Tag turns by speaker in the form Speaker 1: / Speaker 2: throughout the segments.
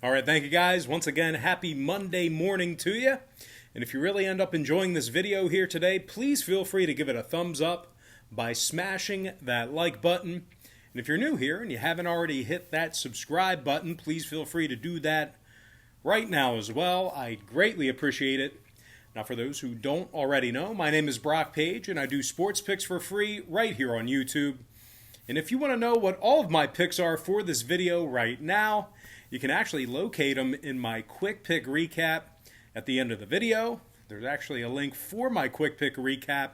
Speaker 1: All right, thank you guys. Once again, happy Monday morning to you. And if you really end up enjoying this video here today, please feel free to give it a thumbs up by smashing that like button. And if you're new here and you haven't already hit that subscribe button, please feel free to do that right now as well. I'd greatly appreciate it. Now, for those who don't already know, my name is Brock Page, and I do sports picks for free right here on YouTube. And if you want to know what all of my picks are for this video right now, you can actually locate them in my quick pick recap at the end of the video. There's actually a link for my quick pick recap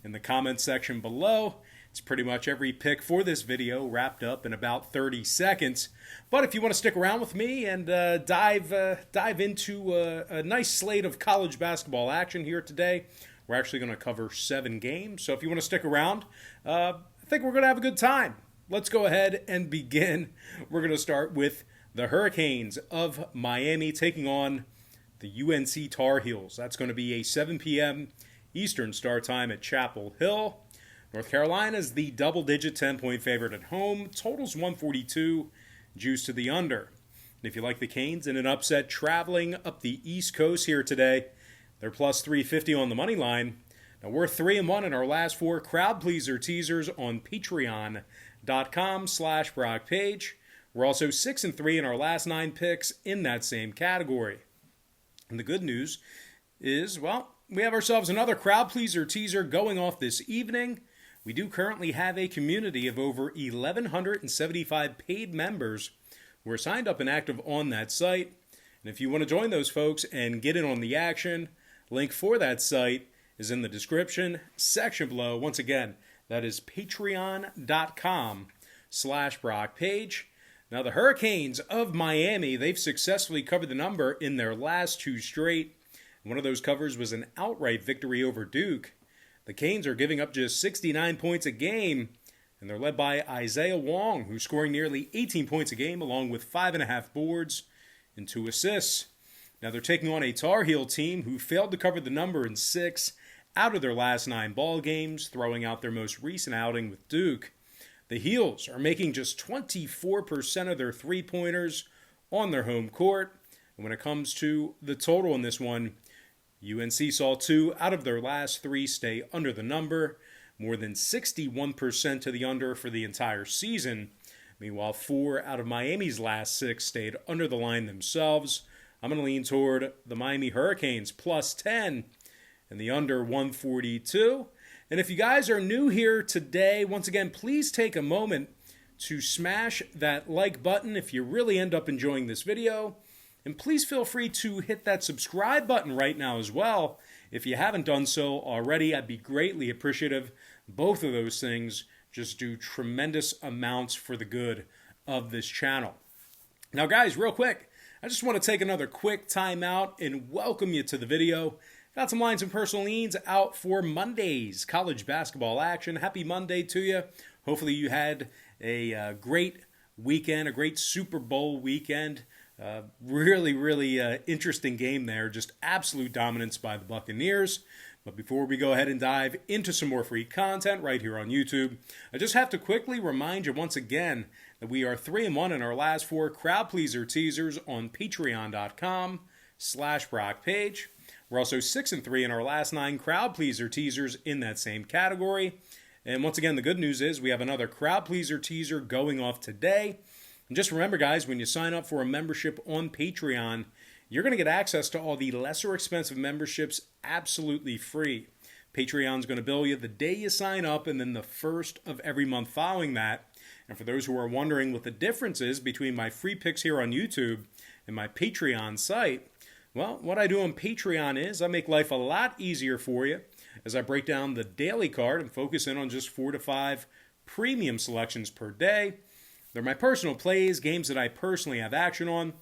Speaker 1: in the comments section below. It's pretty much every pick for this video wrapped up in about 30 seconds. But if you want to stick around with me and dive into a nice slate of college basketball action here today, we're actually going to cover 7 games. So if you want to stick around, I think we're going to have a good time. Let's go ahead and begin. We're going to start with the Hurricanes of Miami taking on the UNC Tar Heels. That's going to be a 7 p.m. Eastern start time at Chapel Hill. North Carolina is the double-digit 10-point favorite at home. Totals 142, juice to the under. And if you like the Canes in an upset traveling up the East Coast here today, they're plus 350 on the money line. Now, we're 3-1 in our last 4 crowd pleaser teasers on patreon.com/BrockPage. We're also 6-3 in our last 9 picks in that same category. And the good news is, well, we have ourselves another crowd pleaser teaser going off this evening. We do currently have a community of over 1,175 paid members who are signed up and active on that site. And if you want to join those folks and get in on the action, link for that site is in the description section below. Once again, that is patreon.com/BrockPage. Now, the Hurricanes of Miami, they've successfully covered the number in their last 2 straight. One of those covers was an outright victory over Duke. The Canes are giving up just 69 points a game, and they're led by Isaiah Wong, who's scoring nearly 18 points a game, along with 5.5 boards and 2 assists. Now, they're taking on a Tar Heel team who failed to cover the number in 6 out of their last 9 ball games, throwing out their most recent outing with Duke. The Heels are making just 24% of their three-pointers on their home court. And when it comes to the total in this one, UNC saw 2 out of their last 3 stay under the number, more than 61% to the under for the entire season. Meanwhile, 4 out of Miami's last 6 stayed under the line themselves. I'm going to lean toward the Miami Hurricanes plus 10 and the under 142. And if you guys are new here today, once again, please take a moment to smash that like button if you really end up enjoying this video. And please feel free to hit that subscribe button right now as well. If you haven't done so already, I'd be greatly appreciative. Both of those things just do tremendous amounts for the good of this channel. Now, guys, real quick, I just want to take another quick time out and welcome you to the video. Got some lines and personal leans out for Monday's college basketball action. Happy Monday to you. Hopefully you had a great weekend, a great Super Bowl weekend. Really interesting game there. Just absolute dominance by the Buccaneers. But before we go ahead and dive into some more free content right here on YouTube, I just have to quickly remind you once again that we are 3-1 in our last 4 crowd pleaser teasers on patreon.com/BrockPage. We're also 6-3 in our last 9 crowd pleaser teasers in that same category. And once again, the good news is we have another crowd pleaser teaser going off today. And just remember, guys, when you sign up for a membership on Patreon, you're going to get access to all the lesser expensive memberships absolutely free. Patreon's going to bill you the day you sign up and then the first of every month following that. And for those who are wondering what the difference is between my free picks here on YouTube and my Patreon site, well, what I do on Patreon is I make life a lot easier for you as I break down the daily card and focus in on just 4 to 5 premium selections per day. They're my personal plays, games that I personally have action on.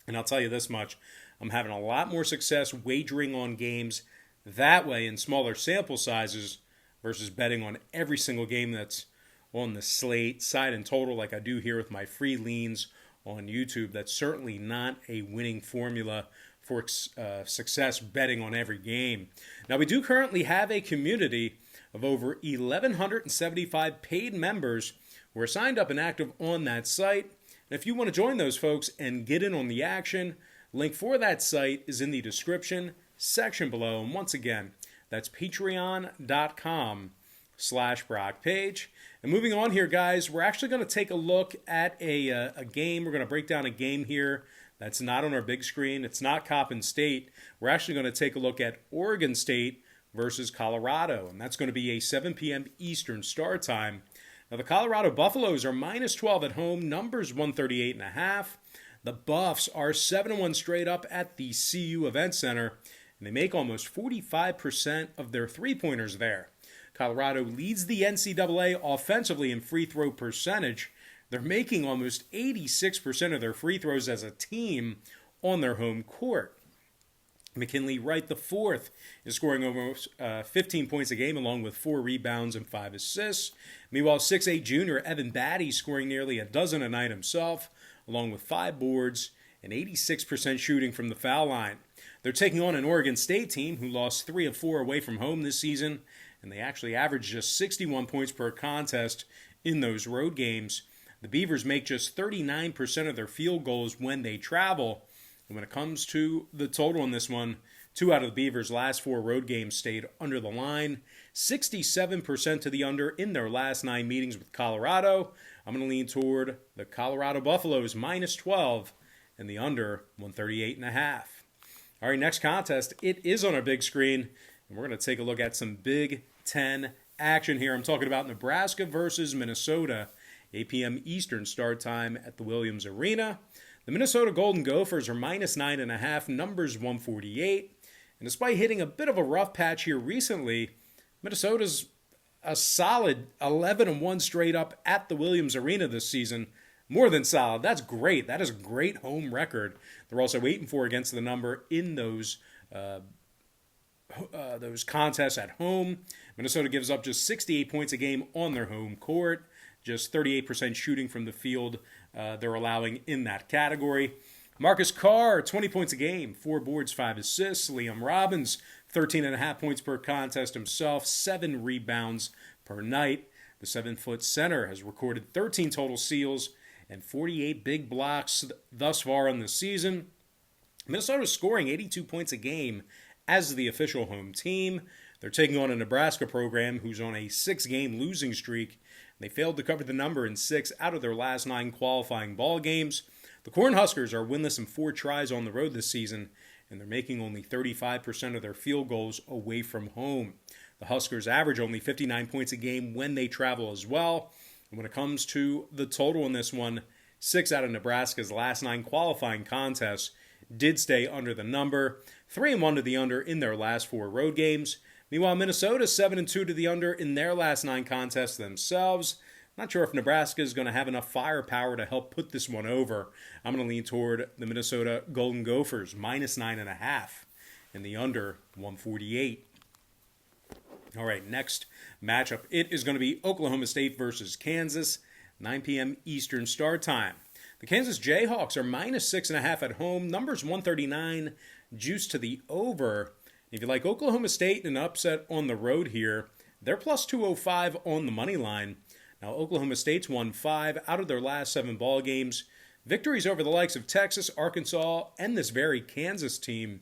Speaker 1: And I'll tell you this much, I'm having a lot more success wagering on games that way in smaller sample sizes versus betting on every single game that's on the slate, side and total like I do here with my free leans on YouTube. That's certainly not a winning formula for success betting on every game. Now, we do currently have a community of over 1,175 paid members who are signed up and active on that site. And if you want to join those folks and get in on the action, link for that site is in the description section below. And once again, that's patreon.com/BrockPage. And moving on here, guys, we're actually going to take a look at a game. We're going to break down a game here that's not on our big screen. It's not Coppin State. We're actually going to take a look at Oregon State versus Colorado, and that's going to be a 7 p.m. Eastern start time. Now, the Colorado Buffaloes are -12 at home, numbers 138.5. The Buffs are 7-1 straight up at the CU Event Center, and they make almost 45% of their three-pointers there. Colorado leads the NCAA offensively in free throw percentage. They're making almost 86% of their free throws as a team on their home court. McKinley Wright IV is scoring almost 15 points a game along with 4 rebounds and 5 assists. Meanwhile, 6'8 junior Evan Batty scoring nearly a dozen a night himself along with 5 boards and 86% shooting from the foul line. They're taking on an Oregon State team who lost 3 of 4 away from home this season, and they actually averaged just 61 points per contest in those road games. The Beavers make just 39% of their field goals when they travel. And when it comes to the total in this one, 2 out of the Beavers' last 4 road games stayed under the line. 67% to the under in their last 9 meetings with Colorado. I'm going to lean toward the Colorado Buffaloes -12 and the under 138.5. All right, next contest. It is on our big screen, and we're going to take a look at some Big Ten action here. I'm talking about Nebraska versus Minnesota, 8 p.m. Eastern start time at the Williams Arena. The Minnesota Golden Gophers are -9.5, numbers 148. And despite hitting a bit of a rough patch here recently, Minnesota's a solid 11-1 straight up at the Williams Arena this season. More than solid. That's great. That is a great home record. They're also 8-4 against the number in those contests at home. Minnesota gives up just 68 points a game on their home court. Just 38% shooting from the field they're allowing in that category. Marcus Carr, 20 points a game, 4 boards, 5 assists. Liam Robbins, 13.5 points per contest himself, 7 rebounds per night. The 7-foot center has recorded 13 total steals and 48 big blocks thus far in the season. Minnesota's scoring 82 points a game as the official home team. They're taking on a Nebraska program who's on a 6-game losing streak. They failed to cover the number in 6 out of their last 9 qualifying ball games. The Cornhuskers are winless in 4 tries on the road this season, and they're making only 35% of their field goals away from home. The Huskers average only 59 points a game when they travel as well. And when it comes to the total in this one, 6 out of Nebraska's last 9 qualifying contests did stay under the number. 3-1 to the under in their last 4 road games. Meanwhile, Minnesota 7-2 to the under in their last 9 contests themselves. Not sure if Nebraska is going to have enough firepower to help put this one over. I'm going to lean toward the Minnesota Golden Gophers, -9.5, and the under 148. All right, next matchup. It is going to be Oklahoma State versus Kansas, 9 p.m. Eastern start time. The Kansas Jayhawks are -6.5 at home, numbers 139, juice to the over. If you like Oklahoma State in an upset on the road here, they're +205 on the money line. Now, Oklahoma State's won 5 out of their last 7 ball games. Victories over the likes of Texas, Arkansas, and this very Kansas team.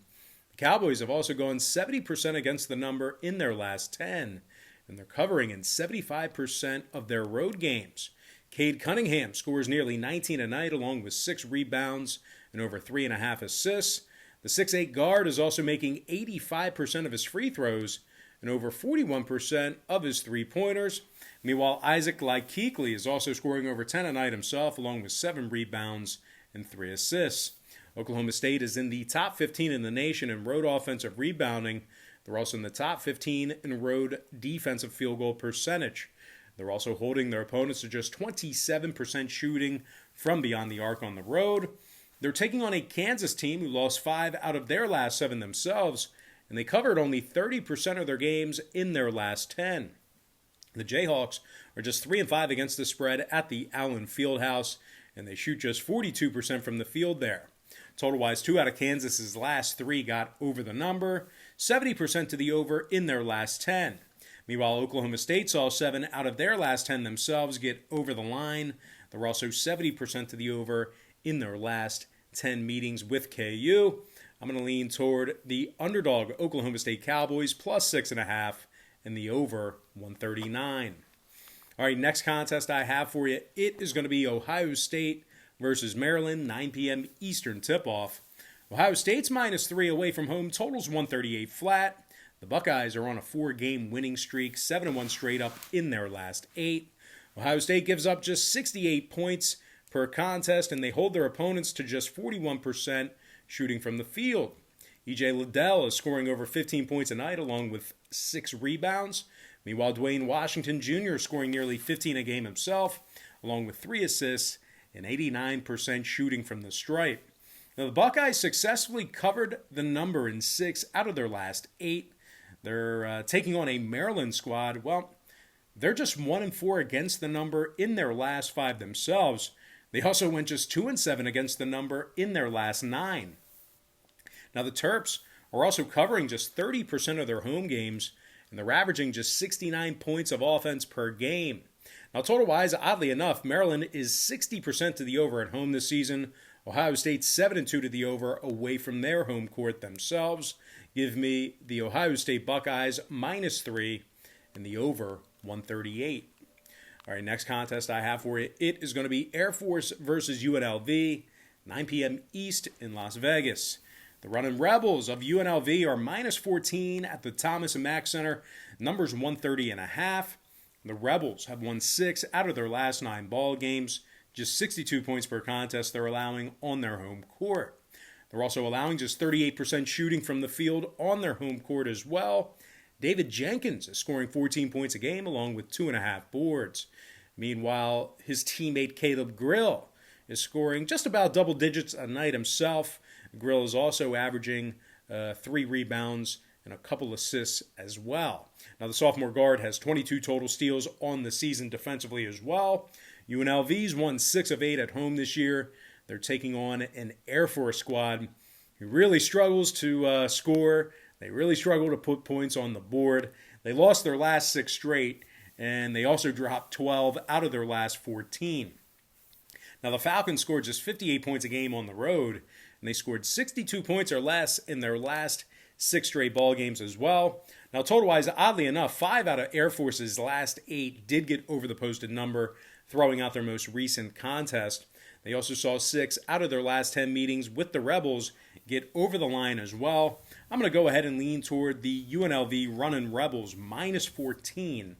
Speaker 1: The Cowboys have also gone 70% against the number in their last 10, and they're covering in 75% of their road games. Cade Cunningham scores nearly 19 a night along with 6 rebounds and over 3.5 assists. The 6'8 guard is also making 85% of his free throws and over 41% of his three-pointers. Meanwhile, Isaac Likekele is also scoring over 10 a night himself, along with 7 rebounds and 3 assists. Oklahoma State is in the top 15 in the nation in road offensive rebounding. They're also in the top 15 in road defensive field goal percentage. They're also holding their opponents to just 27% shooting from beyond the arc on the road. They're taking on a Kansas team who lost 5 out of their last 7 themselves, and they covered only 30% of their games in their last 10. The Jayhawks are just 3-5 against the spread at the Allen Fieldhouse, and they shoot just 42% from the field there. Total-wise, 2 out of Kansas's last 3 got over the number, 70% to the over in their last 10. Meanwhile, Oklahoma State saw 7 out of their last 10 themselves get over the line. They're also 70% to the over in their last 10 meetings with KU. I'm going to lean toward the underdog Oklahoma State Cowboys plus 6.5 and the over 139. All right, next contest I have for you, it is going to be Ohio State versus Maryland, 9 p.m. Eastern tip-off. Ohio State's -3 away from home, totals 138 flat. The Buckeyes are on a 4-game winning streak, 7-1 straight up in their last 8. Ohio State gives up just 68 points per contest, and they hold their opponents to just 41% shooting from the field. E.J. Liddell is scoring over 15 points a night along with 6 rebounds. Meanwhile, Dwayne Washington Jr. scoring nearly 15 a game himself, along with 3 assists and 89% shooting from the stripe. Now, the Buckeyes successfully covered the number in 6 out of their last 8. They're taking on a Maryland squad. Well, they're just 1-4 against the number in their last 5 themselves. They also went just 2-7 against the number in their last 9. Now, the Terps are also covering just 30% of their home games, and they're averaging just 69 points of offense per game. Now, total-wise, oddly enough, Maryland is 60% to the over at home this season. Ohio State 7-2 to the over away from their home court themselves. Give me the Ohio State Buckeyes -3 and the over 138. All right, next contest I have for you, it is going to be Air Force versus UNLV, 9 p.m. East in Las Vegas. The Runnin' Rebels of UNLV are -14 at the Thomas & Mack Center. Numbers 130.5. The Rebels have won 6 out of their last 9 ball games. Just 62 points per contest they're allowing on their home court. They're also allowing just 38% shooting from the field on their home court as well. David Jenkins is scoring 14 points a game along with 2.5 boards. Meanwhile, his teammate Caleb Grill is scoring just about double digits a night himself. Grill is also averaging 3 rebounds and a couple assists as well. Now, the sophomore guard has 22 total steals on the season defensively as well. UNLV's won 6 of 8 at home this year. They're taking on an Air Force squad who really struggles to score. They really struggle to put points on the board. They lost their last 6 straight, and they also dropped 12 out of their last 14. Now, the Falcons scored just 58 points a game on the road, and they scored 62 points or less in their last 6 straight ball games as well. Now, total-wise, oddly enough, 5 out of Air Force's last 8 did get over the posted number, throwing out their most recent contest. They also saw 6 out of their last 10 meetings with the Rebels get over the line as well. I'm going to go ahead and lean toward the UNLV Runnin' Rebels -14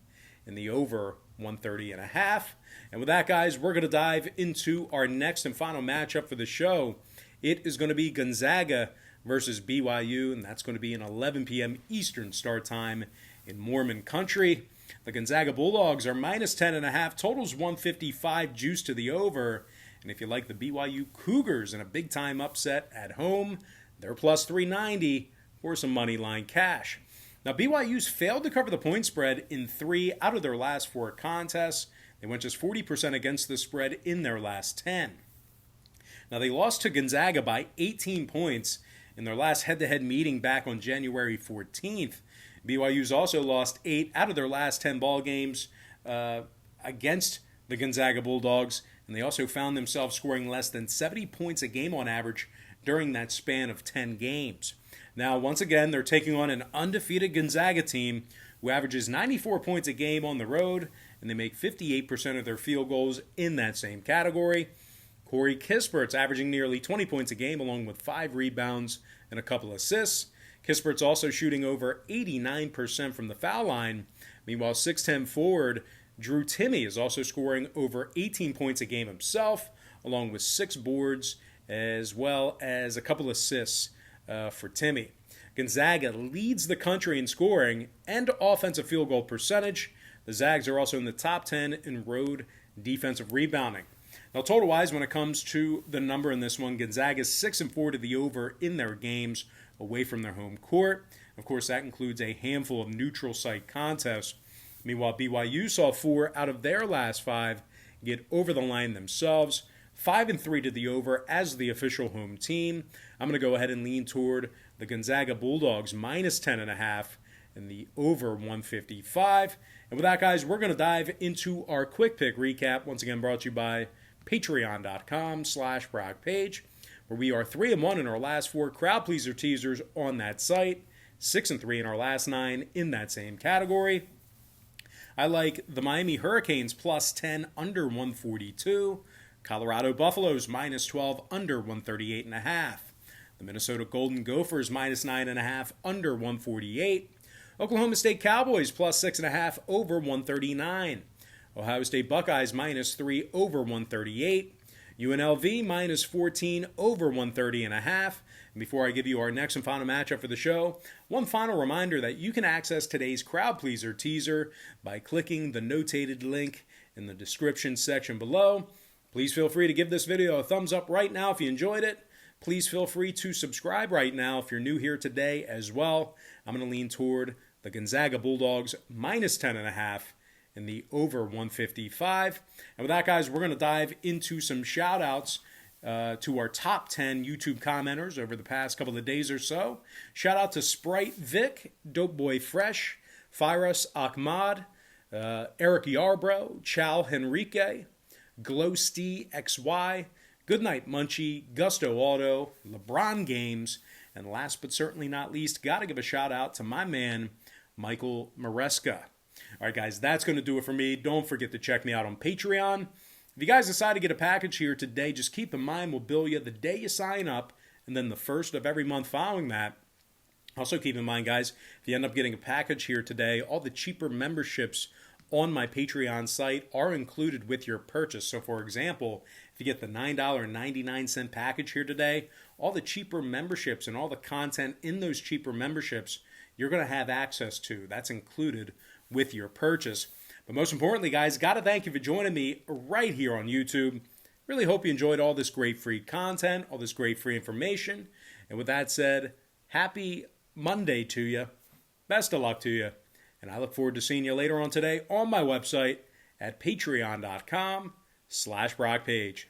Speaker 1: in the over 130.5. And with that, guys, we're going to dive into our next and final matchup for the show. It is going to be Gonzaga versus BYU, and that's going to be an 11 p.m. Eastern start time in Mormon country. The Gonzaga Bulldogs are -10.5, totals 155, juice to the over. And if you like the BYU Cougars in a big-time upset at home, they're +390 for some money line cash. Now, BYU's failed to cover the point spread in 3 out of their last 4 contests. They went just 40% against the spread in their last 10. Now, they lost to Gonzaga by 18 points in their last head-to-head meeting back on January 14th. BYU's also lost 8 out of their last 10 ball games against the Gonzaga Bulldogs, and they also found themselves scoring less than 70 points a game on average during that span of 10 games. Now, once again, they're taking on an undefeated Gonzaga team who averages 94 points a game on the road, and they make 58% of their field goals in that same category. Corey Kispert's averaging nearly 20 points a game along with 5 rebounds and a couple assists. Kispert's also shooting over 89% from the foul line. Meanwhile, 6'10 forward Drew Timme is also scoring over 18 points a game himself, along with 6 boards as well as a couple assists for Timme. Gonzaga leads the country in scoring and offensive field goal percentage. The Zags are also in the top 10 in road defensive rebounding. Now, total-wise, when it comes to the number in this one, Gonzaga is 6-4 to the over in their games away from their home court. Of course, that includes a handful of neutral site contests. Meanwhile, BYU saw 4 out of their last 5 get over the line themselves. 5-3 to the over as the official home team. I'm going to go ahead and lean toward the Gonzaga Bulldogs -10.5 and the over 155. And with that, guys, we're going to dive into our quick pick recap. Once again, brought to you by patreon.com/BrockPage, where we are 3-1 in our last 4 crowd pleaser teasers on that site, 6-3 in our last 9 in that same category. I like the Miami Hurricanes plus 10 under 142, Colorado Buffaloes minus 12 under 138.5, the Minnesota Golden Gophers minus 9.5 under 148, Oklahoma State Cowboys plus 6.5 over 139, Ohio State Buckeyes minus 3 over 138, UNLV minus 14 over 130.5. And before I give you our next and final matchup for the show, one final reminder that you can access today's Crowd Pleaser teaser by clicking the notated link in the description section below. Please feel free to give this video a thumbs up right now if you enjoyed it. Please feel free to subscribe right now if you're new here today as well. I'm going to lean toward the Gonzaga Bulldogs minus 10.5 in the over 155. And with that, guys, we're going to dive into some shout-outs to our top 10 YouTube commenters over the past couple of days or so. Shout out to Sprite Vic, Dope Boy Fresh, Firas Ahmad, Eric Yarbrough, Chow Henrique, Glowsty XY, Goodnight Munchie, Gusto Auto, LeBron Games, and last but certainly not least, got to give a shout out to my man, Michael Maresca. All right, guys, that's going to do it for me. Don't forget to check me out on Patreon. If you guys decide to get a package here today, just keep in mind we'll bill you the day you sign up and then the first of every month following that. Also keep in mind, guys, if you end up getting a package here today, all the cheaper memberships on my Patreon site are included with your purchase. So, for example, if you get the $9.99 package here today, all the cheaper memberships and all the content in those cheaper memberships you're going to have access to. That's included with your purchase. But most importantly, guys, got to thank you for joining me right here on YouTube. Really hope you enjoyed all this great free content, all this great free information. And with that said, happy Monday to you. Best of luck to you. And I look forward to seeing you later on today on my website at patreon.com/BrockPage.